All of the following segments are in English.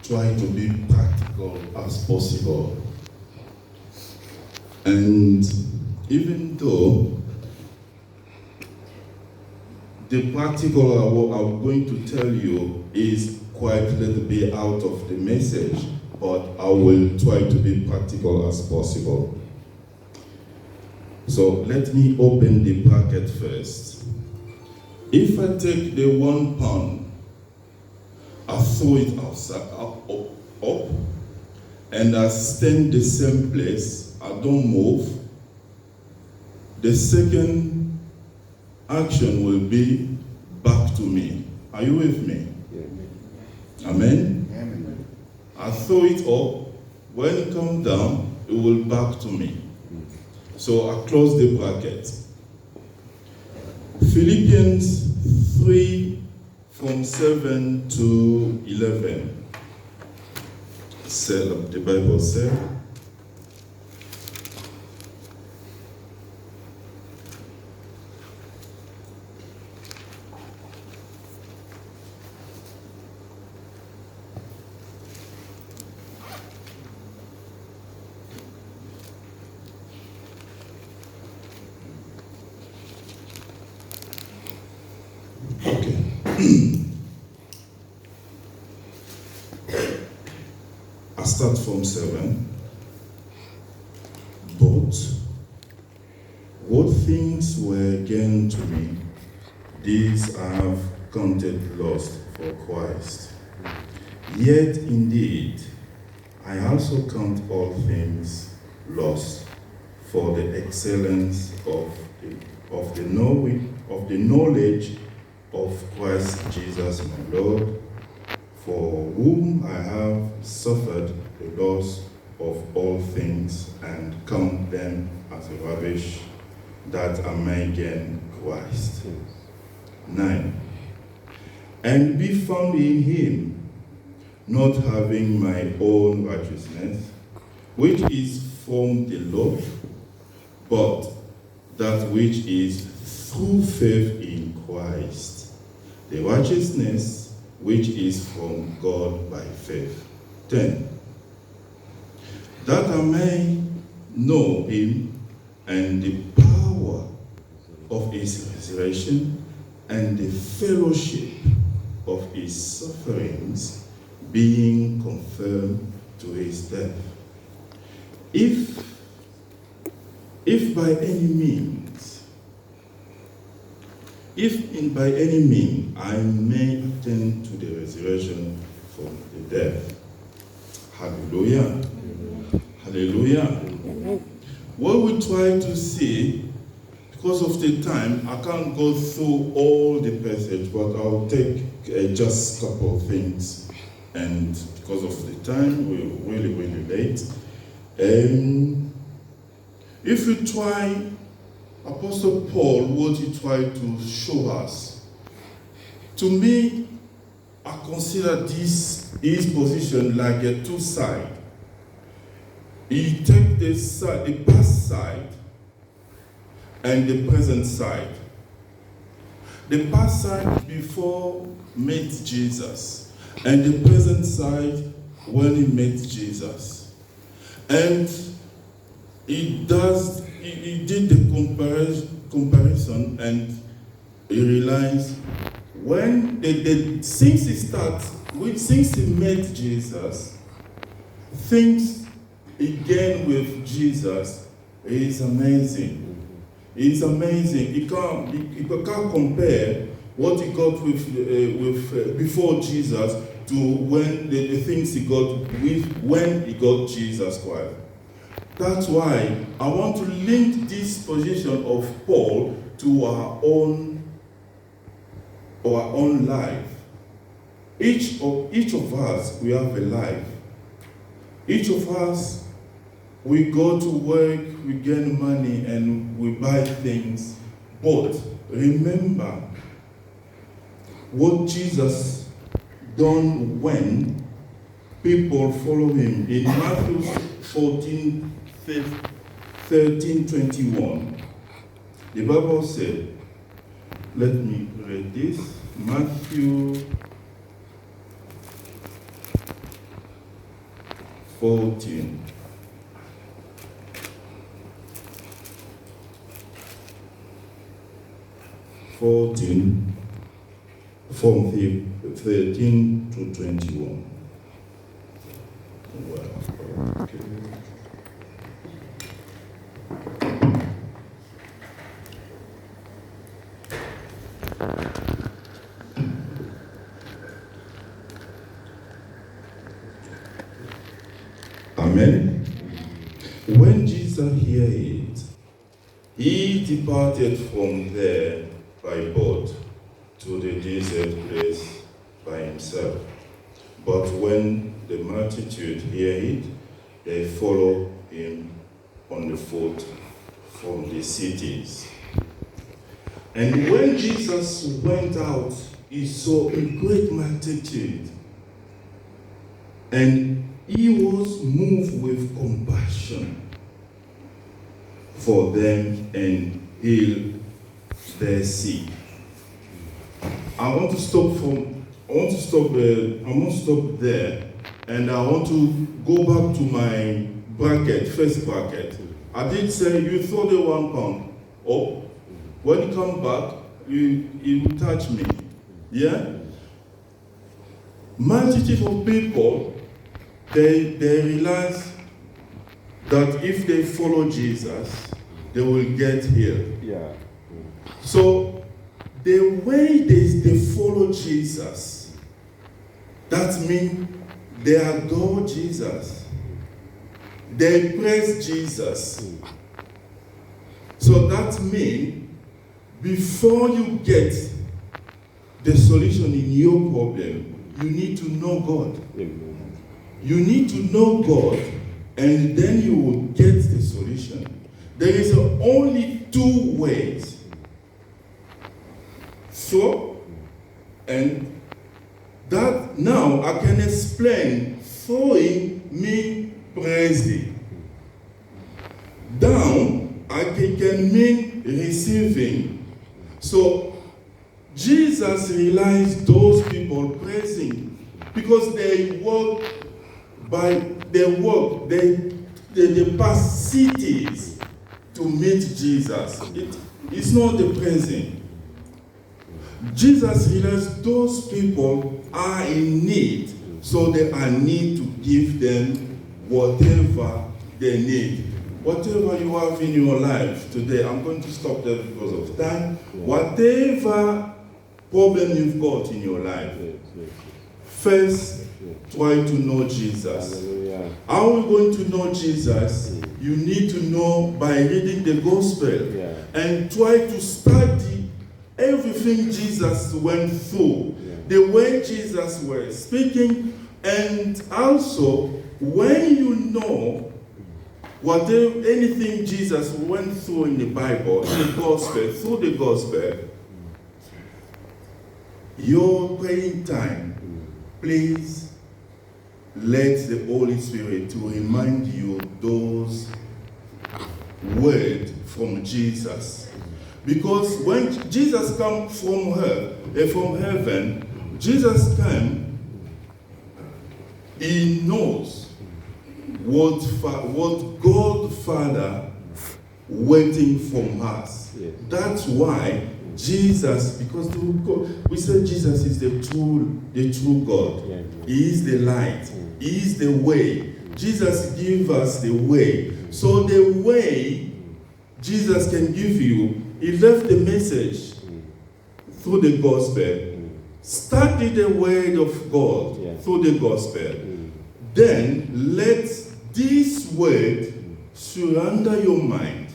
try to be practical as possible. And even though the practical I'm going to tell you is quite a little bit out of the message, but I will try to be practical as possible. So let me open the bracket first. If I take the 1 pound, I throw it outside, up, and I stand the same place, I don't move, the second action will be back to me. Are you with me? Yeah. Amen? Amen. I throw it up, when it comes down, it will back to me. So I close the bracket. Philippians 3 from 7 to 11. The Bible says, I start from 7. But what things were gained to me, these I have counted lost for Christ. Yet indeed, I also count all things lost for the excellence of the knowledge of Christ Jesus my Lord, for whom I have suffered the loss of all things and count them as a rubbish, that I may gain Christ. 9. And be found in him, not having my own righteousness, which is from the law, but that which is through faith in Christ, the righteousness which is from God by faith. 10. That I may know him and the power of his resurrection and the fellowship of his sufferings, being confirmed to his death. If by any means I may attain to the resurrection from the dead. Hallelujah. Amen. Hallelujah. Amen. What we try to see, because of the time, I can't go through all the passage, but I'll take just a couple of things. And because of the time, we're really, really late. If you try, Apostle Paul, what he tried to show us, to me, I consider his position like a two-side. He takes the past side and the present side. The past side before met Jesus, and the present side when he met Jesus. And he did the comparison, and he realized when since he met Jesus, things again with Jesus is amazing. It's amazing. You can't compare what he got with before Jesus to when the things he got with when he got Jesus Christ. That's why I want to link this position of Paul to our own life. Each of us, we have a life. Each of us, we go to work, we gain money, and we buy things. But remember what Jesus done when people follow him. In Matthew 13:21, the Bible said, let me read this. Matthew 14. From 13 to 21. Wow. Okay. Amen. When Jesus heard it, he departed from there by boat to the desert place by himself. But when the multitude heard it, they followed him on the foot from the cities. And when Jesus went out, he saw a great multitude, and he was moved with compassion for them and healed their sick. I want to stop there, and I want to go back to my first bracket. I did say you throw the £1 up. When you come back, you will touch me. Yeah? Multitude of people, they realize that if they follow Jesus, they will get healed. Yeah. So the way they follow Jesus, that means they adore Jesus. They praise Jesus. So that means before you get the solution in your problem, you need to know God. You need to know God, and then you will get the solution. There is only two ways. So, and that now I can explain. Throwing means praising. Down, I can mean receiving. So, Jesus realized those people praising because they pass cities to meet Jesus. It's not the praising. Jesus realized those people are in need, so they are need to give them whatever they need. Whatever you have in your life today, I'm going to stop there because of time. Whatever problem you've got in your life, first try to know Jesus. How are we going to know Jesus? You need to know by reading the gospel and try to study everything Jesus went through, the way Jesus was speaking, and also when you know anything Jesus went through in the Bible, in the gospel, through the gospel, your praying time, please let the Holy Spirit to remind you those words from Jesus. Because when Jesus came from heaven, Jesus came, he knows what God Father waiting from us. Yes. That's why Jesus, because we said Jesus is the true God. Yeah. He is the light. He is the way. Jesus gives us the way. So the way Jesus can give you, he left the message through the gospel. Study the word of God through the gospel. Then let this word surrender your mind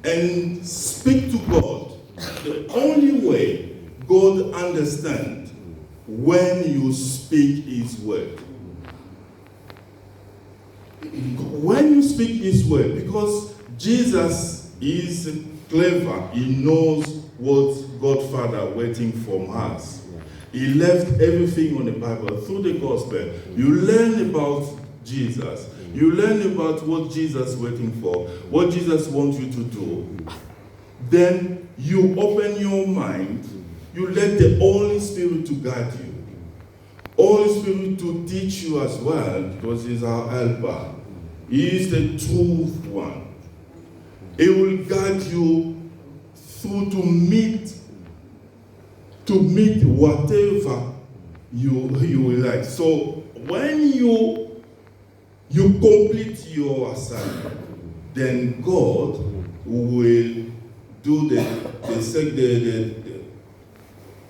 and speak to God. The only way God understands when you speak his word. When you speak his word, because Jesus is clever, he knows what God Father waiting from us. He left everything on the Bible through the gospel. You learn about Jesus. You learn about what Jesus is waiting for, what Jesus wants you to do. Then you open your mind. You let the Holy Spirit to guide you. Holy Spirit to teach you as well, because He's our helper. He is the truth one. He will guide you through to meet whatever you will like. So when you complete your assignment, then God will do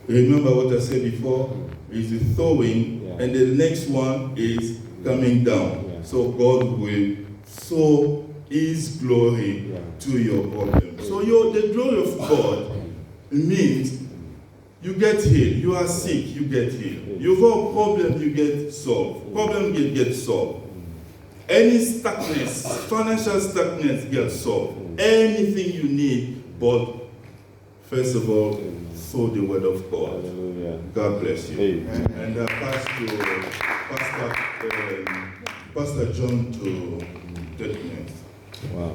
remember what I said before, is the throwing, and the next one is coming down. Yeah. So God will sow His glory to your problem. So the glory of God means you get healed. You are sick, you get healed. You got a problem, you get solved. Problem get solved. Any stuckness, financial stuckness gets solved. Anything you need, but first of all, through the word of God. Hallelujah. God bless you. Amen. And Pastor John to take next. Wow.